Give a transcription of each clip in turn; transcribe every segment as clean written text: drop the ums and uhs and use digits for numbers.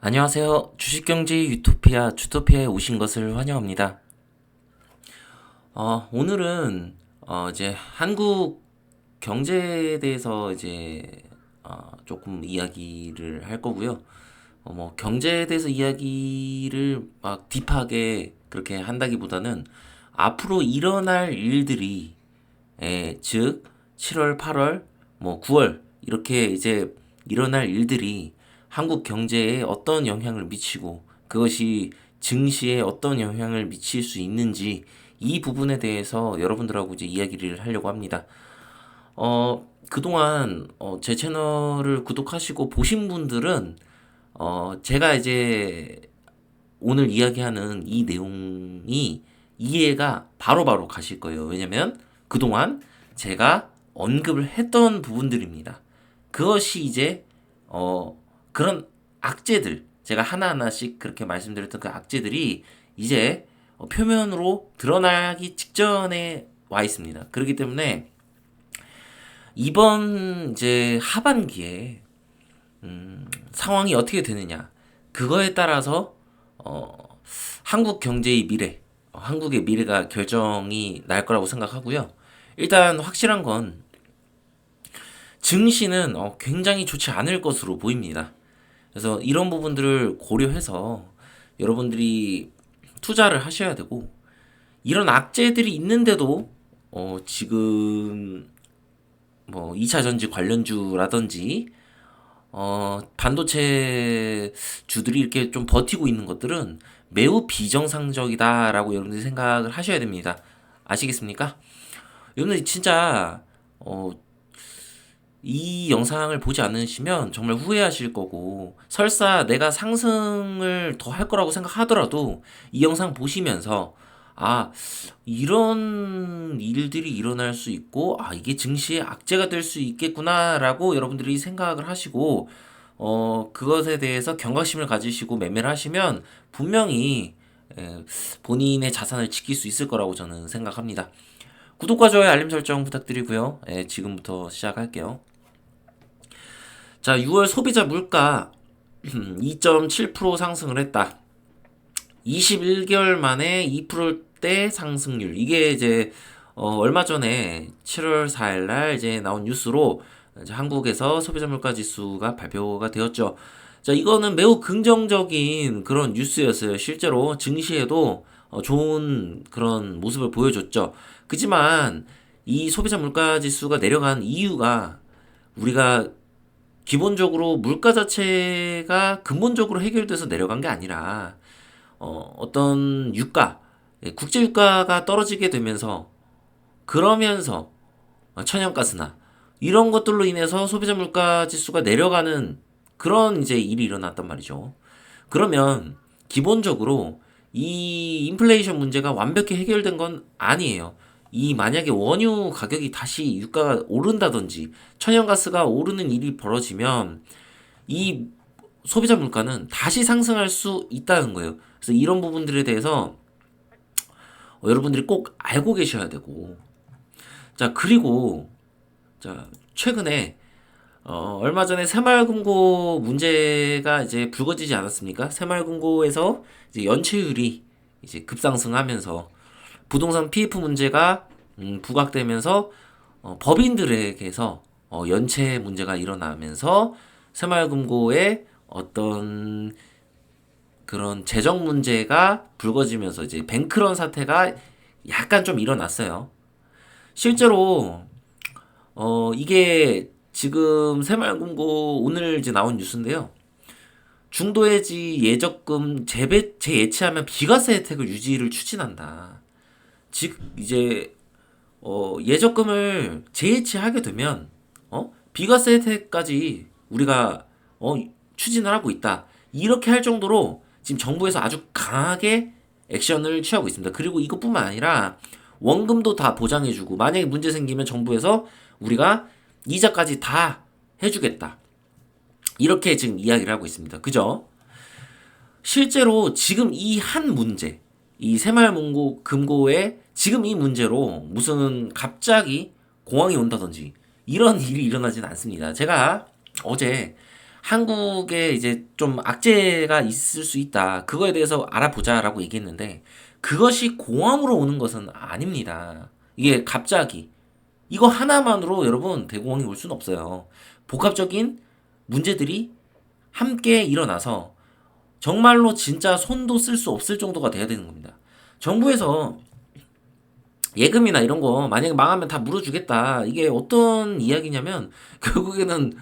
안녕하세요. 주식경제 유토피아 주토피아에 오신 것을 환영합니다. 오늘은 이제 한국 경제에 대해서 이제 조금 이야기를 할 거고요. 뭐 경제에 대해서 이야기를 막 딥하게 그렇게 한다기보다는 앞으로 일어날 일들이 즉 7월, 8월, 뭐 9월 이렇게 이제 일어날 일들이 한국 경제에 어떤 영향을 미치고 그것이 증시에 어떤 영향을 미칠 수 있는지 이 부분에 대해서 여러분들하고 이제 이야기를 하려고 합니다. 그동안 제 채널을 구독하시고 보신 분들은 제가 이제 오늘 이야기하는 이 내용이 이해가 바로바로 가실 거예요. 왜냐면 그동안 제가 언급을 했던 부분들입니다. 그것이 이제 그런 악재들 제가 하나하나씩 그렇게 말씀드렸던 그 악재들이 이제 표면으로 드러나기 직전에 와 있습니다. 그렇기 때문에 이번 이제 하반기에 상황이 어떻게 되느냐 그거에 따라서 한국 경제의 미래, 한국의 미래가 결정이 날 거라고 생각하고요. 일단 확실한 건 증시는 굉장히 좋지 않을 것으로 보입니다. 그래서 이런 부분들을 고려해서 여러분들이 투자를 하셔야 되고 이런 악재들이 있는데도 지금 뭐 2차 전지 관련주라든지 반도체 주들이 이렇게 좀 버티고 있는 것들은 매우 비정상적이다라고 여러분들이 생각을 하셔야 됩니다. 아시겠습니까? 여러분들이 진짜 어, 이 영상을 보지 않으시면 정말 후회하실 거고 설사 내가 상승을 더 할 거라고 생각하더라도 이 영상 보시면서 아 이런 일들이 일어날 수 있고 이게 증시의 악재가 될 수 있겠구나라고 여러분들이 생각을 하시고 그것에 대해서 경각심을 가지시고 매매를 하시면 분명히 본인의 자산을 지킬 수 있을 거라고 저는 생각합니다. 구독과 좋아요 알림 설정 부탁드리고요. 지금부터 시작할게요. 자, 6월 소비자 물가 2.7% 상승을 했다. 21개월 만에 2%대 상승률. 이게 이제 얼마 전에 7월 4일 날 이제 나온 뉴스로 이제 한국에서 소비자 물가 지수가 발표가 되었죠. 자, 이거는 매우 긍정적인 그런 뉴스였어요. 실제로 증시에도 좋은 그런 모습을 보여줬죠. 그지만 이 소비자 물가 지수가 내려간 이유가 우리가 기본적으로 물가 자체가 근본적으로 해결돼서 내려간 게 아니라 어떤 유가, 국제 유가가 떨어지게 되면서 그러면서 천연가스나 이런 것들로 인해서 소비자 물가 지수가 내려가는 그런 이제 일이 일어났단 말이죠. 그러면 기본적으로 이 인플레이션 문제가 완벽히 해결된 건 아니에요. 이 만약에 원유 가격이 다시 유가가 오른다든지 천연가스가 오르는 일이 벌어지면 이 소비자 물가는 다시 상승할 수 있다는 거예요. 그래서 이런 부분들에 대해서 여러분들이 꼭 알고 계셔야 되고 자 그리고 자 최근에 얼마 전에 새마을금고 문제가 이제 불거지지 않았습니까? 새마을금고에서 이제 연체율이 이제 급상승하면서 부동산 PF 문제가 부각되면서 법인들에게서 연체 문제가 일어나면서 새마을금고의 어떤 그런 재정 문제가 불거지면서 이제 뱅크런 사태가 약간 좀 일어났어요. 실제로 이게 지금 새마을금고 오늘 이제 나온 뉴스인데요. 중도해지 예적금 재예치하면 비과세 혜택을 유지를 추진한다. 즉 이제 예적금을 재예치하게 되면 비과세 혜택까지 우리가 추진을 하고 있다. 이렇게 할 정도로 지금 정부에서 아주 강하게 액션을 취하고 있습니다. 그리고 이것뿐만 아니라 원금도 다 보장해주고 만약에 문제 생기면 정부에서 우리가 이자까지 다 해주겠다. 이렇게 지금 이야기를 하고 있습니다. 그죠? 실제로 지금 이 한 문제, 이 새마을금고 금고의 지금 이 문제로 무슨 갑자기 공황이 온다든지 이런 일이 일어나진 않습니다. 제가 어제 한국에 이제 좀 악재가 있을 수 있다. 그거에 대해서 알아보자라고 얘기했는데 그것이 공항으로 오는 것은 아닙니다. 이게 갑자기 이거 하나만으로 여러분 대공황이 올 수는 없어요. 복합적인 문제들이 함께 일어나서 정말로 진짜 손도 쓸 수 없을 정도가 돼야 되는 겁니다. 정부에서 예금이나 이런 거 만약에 망하면 다 물어주겠다. 이게 어떤 이야기냐면 결국에는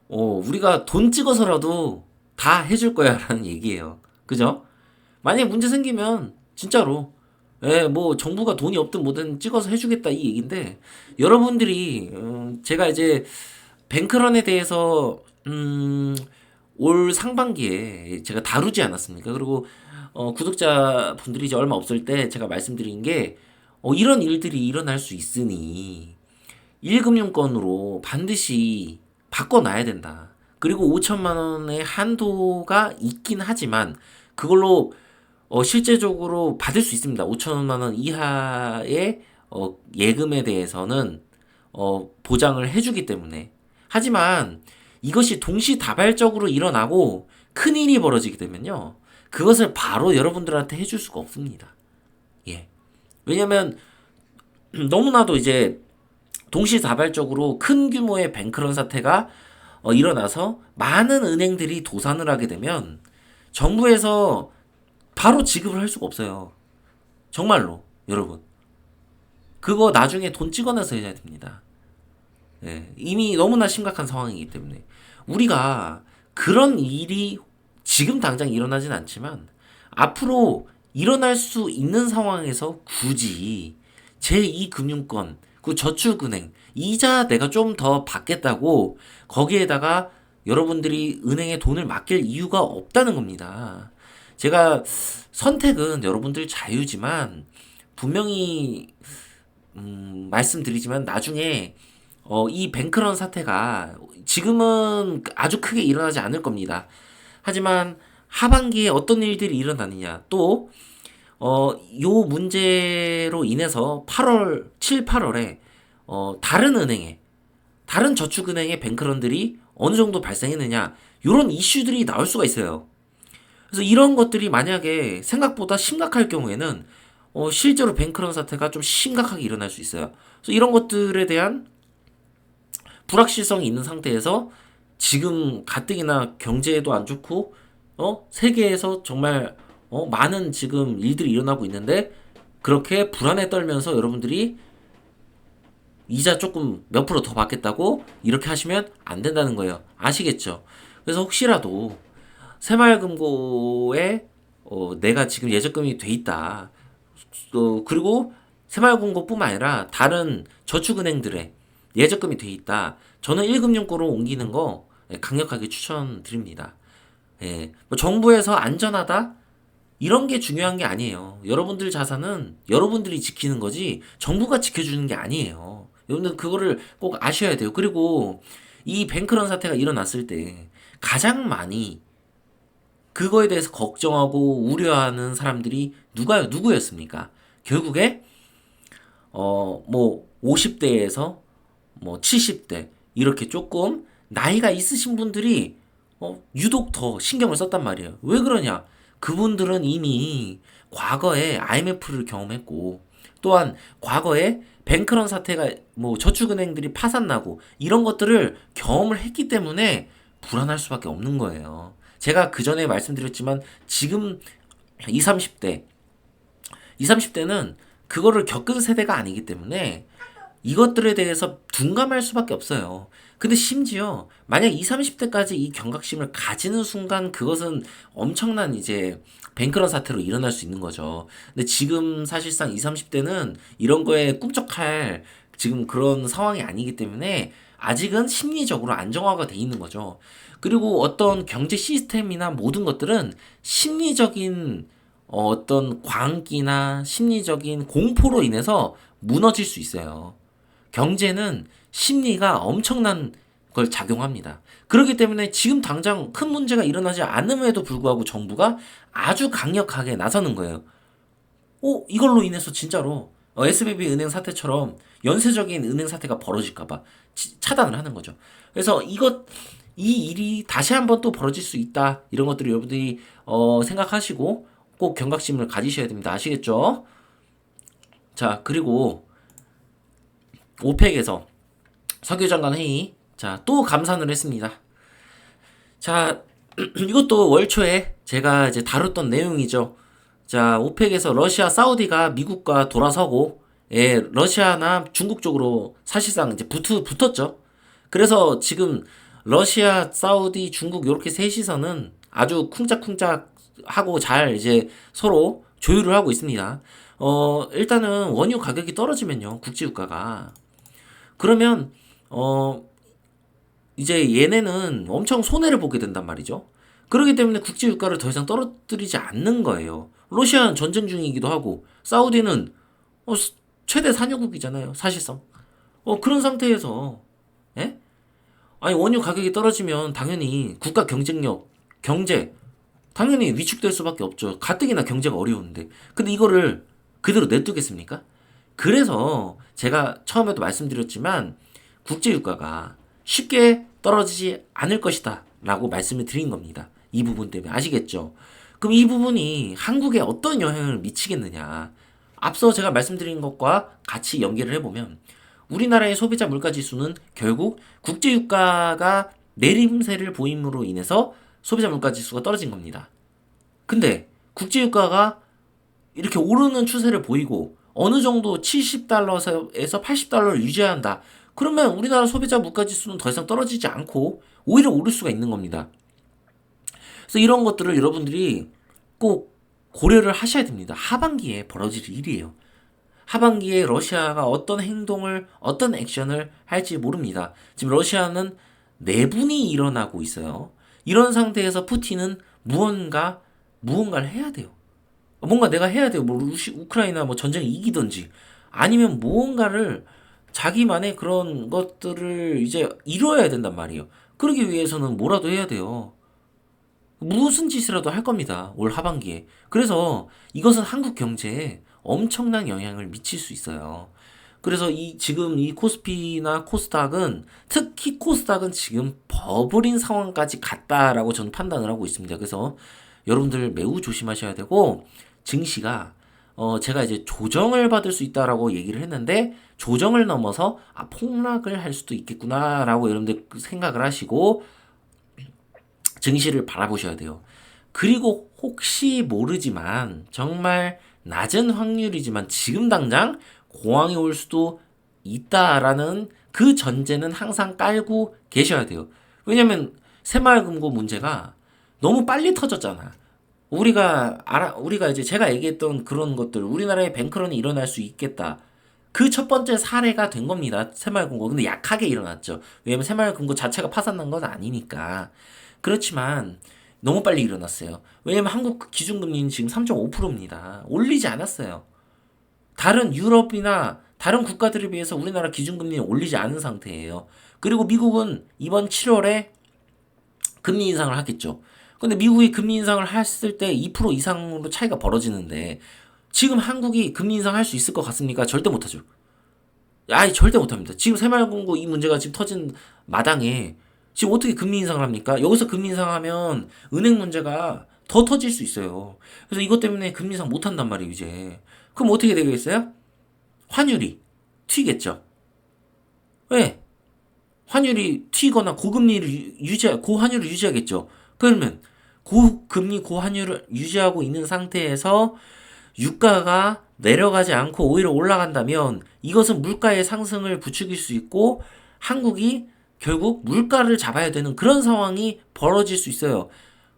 우리가 돈 찍어서라도 다 해줄 거야 라는 얘기예요. 그죠? 만약에 문제 생기면 진짜로 뭐 정부가 돈이 없든 뭐든 찍어서 해주겠다 이 얘기인데 여러분들이 제가 이제 뱅크런에 대해서 올 상반기에 제가 다루지 않았습니까? 그리고 구독자분들이 이제 얼마 없을 때 제가 말씀드린 게 이런 일들이 일어날 수 있으니 1금융권으로 반드시 바꿔놔야 된다. 그리고 5천만 원의 한도가 있긴 하지만 그걸로 실제적으로 받을 수 있습니다. 5천만 원 이하의 예금에 대해서는 보장을 해주기 때문에. 하지만 이것이 동시다발적으로 일어나고 큰일이 벌어지게 되면요. 그것을 바로 여러분들한테 해줄 수가 없습니다. 예. 왜냐면 너무나도 이제 동시다발적으로 큰 규모의 뱅크런 사태가 일어나서 많은 은행들이 도산을 하게 되면 정부에서 바로 지급을 할 수가 없어요. 정말로 여러분 그거 나중에 돈 찍어내서 해야 됩니다. 예, 이미 너무나 심각한 상황이기 때문에 우리가 그런 일이 지금 당장 일어나진 않지만 앞으로 일어날 수 있는 상황에서 굳이 제2금융권 그 저축은행 이자 내가 좀 더 받겠다고 거기에다가 여러분들이 은행에 돈을 맡길 이유가 없다는 겁니다. 제가 선택은 여러분들 자유지만 분명히 말씀드리지만 나중에 이 뱅크런 사태가 지금은 아주 크게 일어나지 않을 겁니다. 하지만 하반기에 어떤 일들이 일어나느냐 또 요 문제로 인해서 8월 7, 8월에 다른 은행에 다른 저축은행의 뱅크런들이 어느 정도 발생했느냐 이런 이슈들이 나올 수가 있어요. 그래서 이런 것들이 만약에 생각보다 심각할 경우에는 실제로 뱅크런 사태가 좀 심각하게 일어날 수 있어요. 그래서 이런 것들에 대한 불확실성이 있는 상태에서 지금 가뜩이나 경제에도 안 좋고 세계에서 정말 많은 지금 일들이 일어나고 있는데 그렇게 불안에 떨면서 여러분들이 이자 조금 몇 프로 더 받겠다고 이렇게 하시면 안 된다는 거예요. 아시겠죠? 그래서 혹시라도 새마을금고에 내가 지금 예적금이 돼 있다. 그리고 새마을금고뿐만 아니라 다른 저축은행들의 예적금이 돼 있다. 저는 1금융권으로 옮기는 거 강력하게 추천드립니다. 예, 뭐 정부에서 안전하다? 이런 게 중요한 게 아니에요. 여러분들 자산은 여러분들이 지키는 거지 정부가 지켜주는 게 아니에요. 여러분들 그거를 꼭 아셔야 돼요. 그리고 이 뱅크런 사태가 일어났을 때 가장 많이 그거에 대해서 걱정하고 우려하는 사람들이 누구였습니까? 결국에 뭐 50대에서 뭐 70대 이렇게 조금 나이가 있으신 분들이 유독 더 신경을 썼단 말이에요. 왜 그러냐? 그분들은 이미 과거에 IMF를 경험했고 또한 과거에 뱅크런 사태가 뭐 저축은행들이 파산나고 이런 것들을 경험을 했기 때문에 불안할 수밖에 없는 거예요. 제가 그 전에 말씀드렸지만 지금 20, 30대 20, 30대는 그거를 겪은 세대가 아니기 때문에 이것들에 대해서 둔감할 수밖에 없어요. 근데 심지어 만약 20, 30대까지 이 경각심을 가지는 순간 그것은 엄청난 이제 뱅크런 사태로 일어날 수 있는 거죠. 근데 지금 사실상 20, 30대는 이런 거에 꿈쩍할 지금 그런 상황이 아니기 때문에 아직은 심리적으로 안정화가 돼 있는 거죠. 그리고 어떤 경제 시스템이나 모든 것들은 심리적인 어떤 광기나 심리적인 공포로 인해서 무너질 수 있어요. 경제는 심리가 엄청난 걸 작용합니다. 그렇기 때문에 지금 당장 큰 문제가 일어나지 않음에도 불구하고 정부가 아주 강력하게 나서는 거예요. 이걸로 인해서 진짜로 SBB 은행 사태처럼 연쇄적인 은행 사태가 벌어질까봐 차단을 하는 거죠. 그래서 이 일이 다시 한번 또 벌어질 수 있다. 이런 것들을 여러분들이 생각하시고 꼭 경각심을 가지셔야 됩니다. 아시겠죠? 자, 그리고 오펙에서 석유장관 회의, 자, 또 감산을 했습니다. 자, 이것도 월 초에 제가 이제 다뤘던 내용이죠. 자, 오펙에서 러시아, 사우디가 미국과 돌아서고, 예, 러시아나 중국 쪽으로 사실상 이제 붙었죠. 그래서 지금 러시아, 사우디, 중국 이렇게 셋이서는 아주 쿵짝쿵짝 하고 잘 이제 서로 조율을 하고 있습니다. 일단은 원유 가격이 떨어지면요, 국제유가가. 그러면, 어, 이제 얘네는 엄청 손해를 보게 된단 말이죠. 그렇기 때문에 국제 유가를 더 이상 떨어뜨리지 않는 거예요. 러시아는 전쟁 중이기도 하고, 사우디는 어, 최대 산유국이잖아요, 사실상. 그런 상태에서, 예? 아니, 원유 가격이 떨어지면 당연히 국가 경쟁력, 경제, 당연히 위축될 수밖에 없죠. 가뜩이나 경제가 어려운데. 근데 이거를 그대로 냅두겠습니까? 그래서 제가 처음에도 말씀드렸지만, 국제유가가 쉽게 떨어지지 않을 것이다 라고 말씀을 드린 겁니다. 이 부분 때문에. 아시겠죠? 그럼 이 부분이 한국에 어떤 영향을 미치겠느냐. 앞서 제가 말씀드린 것과 같이 연계를 해보면 우리나라의 소비자 물가지수는 결국 국제유가가 내림세를 보임으로 인해서 소비자 물가지수가 떨어진 겁니다. 근데 국제유가가 이렇게 오르는 추세를 보이고 어느 정도 70달러에서 80달러를 유지해야 한다. 그러면 우리나라 소비자 물가지수는 더 이상 떨어지지 않고 오히려 오를 수가 있는 겁니다. 그래서 이런 것들을 여러분들이 꼭 고려를 하셔야 됩니다. 하반기에 벌어질 일이에요. 하반기에 러시아가 어떤 행동을, 어떤 액션을 할지 모릅니다. 지금 러시아는 내분이 일어나고 있어요. 이런 상태에서 푸틴은 무언가를 해야 돼요. 뭔가 내가 해야 돼요. 뭐 우크라이나 뭐 전쟁을 이기든지 아니면 무언가를 자기만의 그런 것들을 이제 이루어야 된단 말이에요. 그러기 위해서는 뭐라도 해야 돼요. 무슨 짓이라도 할 겁니다. 올 하반기에. 그래서 이것은 한국 경제에 엄청난 영향을 미칠 수 있어요. 그래서 지금 이 코스피나 코스닥은, 특히 코스닥은 지금 버블인 상황까지 갔다라고 저는 판단을 하고 있습니다. 그래서 여러분들 매우 조심하셔야 되고, 증시가 제가 이제 조정을 받을 수 있다라고 얘기를 했는데, 조정을 넘어서 폭락을 할 수도 있겠구나라고 여러분들 생각을 하시고 증시를 바라보셔야 돼요. 그리고 혹시 모르지만, 정말 낮은 확률이지만 지금 당장 공황이 올 수도 있다라는 그 전제는 항상 깔고 계셔야 돼요. 왜냐면 새마을금고 문제가 너무 빨리 터졌잖아. 우리가 이제 제가 얘기했던 그런 것들, 우리나라에 뱅크런이 일어날 수 있겠다. 그 첫 번째 사례가 된 겁니다. 새마을금고. 근데 약하게 일어났죠. 왜냐면 새마을금고 자체가 파산난 건 아니니까. 그렇지만 너무 빨리 일어났어요. 왜냐면 한국 기준금리는 지금 3.5%입니다. 올리지 않았어요. 다른 유럽이나 다른 국가들에 비해서 우리나라 기준금리는 올리지 않은 상태예요. 그리고 미국은 이번 7월에 금리 인상을 하겠죠. 근데 미국이 금리 인상을 했을 때 2% 이상으로 차이가 벌어지는데 지금 한국이 금리 인상할 수 있을 것 같습니까? 절대 못하죠. 아니, 절대 못합니다. 지금 새마을금고 이 문제가 지금 터진 마당에 지금 어떻게 금리 인상을 합니까? 여기서 금리 인상하면 은행 문제가 더 터질 수 있어요. 그래서 이것 때문에 금리 인상 못한단 말이에요, 이제. 그럼 어떻게 되겠어요? 환율이 튀겠죠. 왜? 환율이 튀거나 고환율을 유지하겠죠. 그러면 고금리, 고환율을 유지하고 있는 상태에서 유가가 내려가지 않고 오히려 올라간다면 이것은 물가의 상승을 부추길 수 있고 한국이 결국 물가를 잡아야 되는 그런 상황이 벌어질 수 있어요.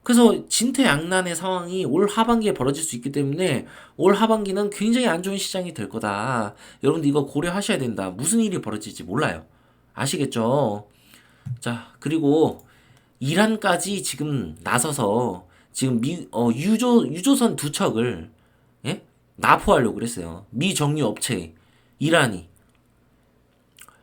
그래서 진퇴양난의 상황이 올 하반기에 벌어질 수 있기 때문에 올 하반기는 굉장히 안 좋은 시장이 될 거다. 여러분들 이거 고려하셔야 된다. 무슨 일이 벌어질지 몰라요. 아시겠죠? 자, 그리고 이란까지 지금 나서서 지금 유조선 두 척을, 예? 납포하려고 그랬어요. 미 정유 업체 이란이.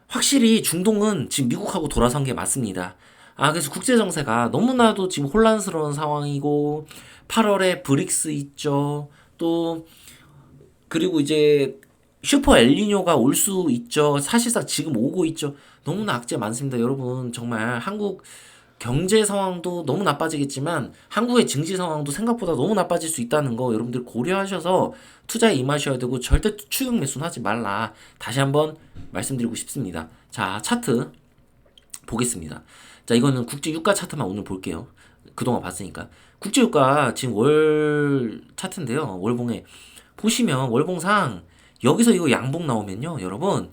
확실히 중동은 지금 미국하고 돌아선 게 맞습니다. 그래서 국제 정세가 너무나도 지금 혼란스러운 상황이고 8월에 브릭스 있죠. 또 그리고 이제 슈퍼 엘니뇨가 올 수 있죠. 사실상 지금 오고 있죠. 너무나 악재 많습니다. 여러분 정말 한국 경제 상황도 너무 나빠지겠지만 한국의 증시 상황도 생각보다 너무 나빠질 수 있다는 거 여러분들 고려하셔서 투자에 임하셔야 되고 절대 추격 매수는 하지 말라. 다시 한번 말씀드리고 싶습니다. 자, 차트 보겠습니다. 자, 이거는 국제 유가 차트만 오늘 볼게요. 그동안 봤으니까. 국제 유가 지금 월 차트인데요. 월봉에 보시면 월봉상 여기서 이거 양봉 나오면요, 여러분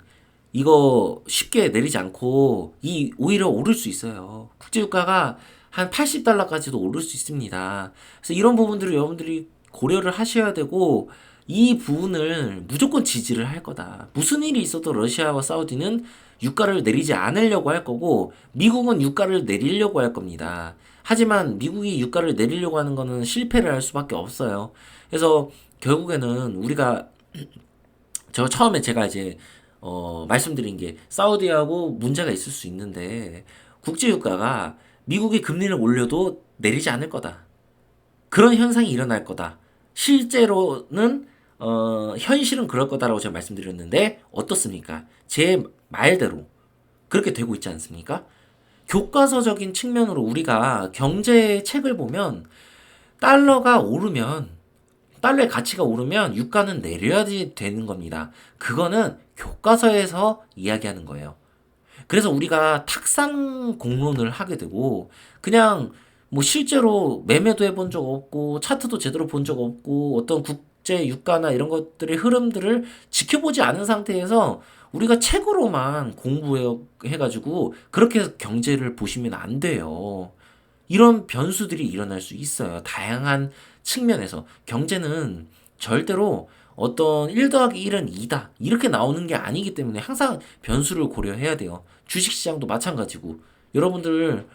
이거 쉽게 내리지 않고 이 오히려 오를 수 있어요. 국제 유가가 한 80달러까지도 오를 수 있습니다. 그래서 이런 부분들을 여러분들이 고려를 하셔야 되고 이 부분을 무조건 지지를 할 거다. 무슨 일이 있어도 러시아와 사우디는 유가를 내리지 않으려고 할 거고 미국은 유가를 내리려고 할 겁니다. 하지만 미국이 유가를 내리려고 하는 거는 실패를 할 수밖에 없어요. 그래서 결국에는 우리가 저 처음에 제가 이제 말씀드린 게 사우디하고 문제가 있을 수 있는데 국제 유가가 미국이 금리를 올려도 내리지 않을 거다. 그런 현상이 일어날 거다. 실제로는 현실은 그럴 거다라고 제가 말씀드렸는데 어떻습니까? 제 말대로 그렇게 되고 있지 않습니까? 교과서적인 측면으로 우리가 경제 책을 보면 달러가 오르면 달러의 가치가 오르면 유가는 내려야 되는 겁니다. 그거는 교과서에서 이야기하는 거예요. 그래서 우리가 탁상 공론을 하게 되고 그냥 뭐 실제로 매매도 해본 적 없고 차트도 제대로 본 적 없고 어떤 국제 유가나 이런 것들의 흐름들을 지켜보지 않은 상태에서 우리가 책으로만 공부해가지고 그렇게 해서 경제를 보시면 안 돼요. 이런 변수들이 일어날 수 있어요. 다양한 측면에서. 경제는 절대로 어떤 1 더하기 1은 2다. 이렇게 나오는 게 아니기 때문에 항상 변수를 고려해야 돼요. 주식시장도 마찬가지고. 여러분들,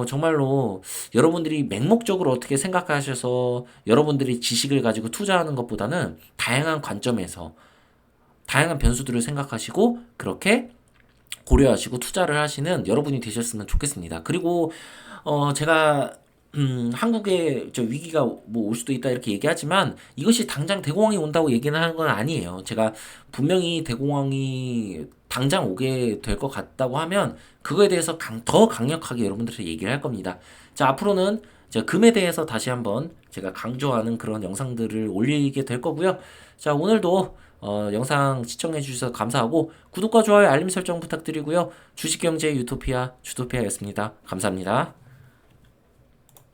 정말로 여러분들이 맹목적으로 어떻게 생각하셔서 여러분들이 지식을 가지고 투자하는 것보다는 다양한 관점에서 다양한 변수들을 생각하시고 그렇게 고려하시고 투자를 하시는 여러분이 되셨으면 좋겠습니다. 그리고 제가 한국에 저 위기가 뭐 올 수도 있다 이렇게 얘기하지만 이것이 당장 대공황이 온다고 얘기는 하는 건 아니에요. 제가 분명히 대공황이 당장 오게 될 것 같다고 하면 그거에 대해서 더 강력하게 여러분들한테 얘기를 할 겁니다. 자, 앞으로는 제가 금에 대해서 다시 한번 제가 강조하는 그런 영상들을 올리게 될 거고요. 자, 오늘도 영상 시청해 주셔서 감사하고 구독과 좋아요, 알림 설정 부탁드리고요. 주식경제 유토피아 주토피아였습니다. 감사합니다.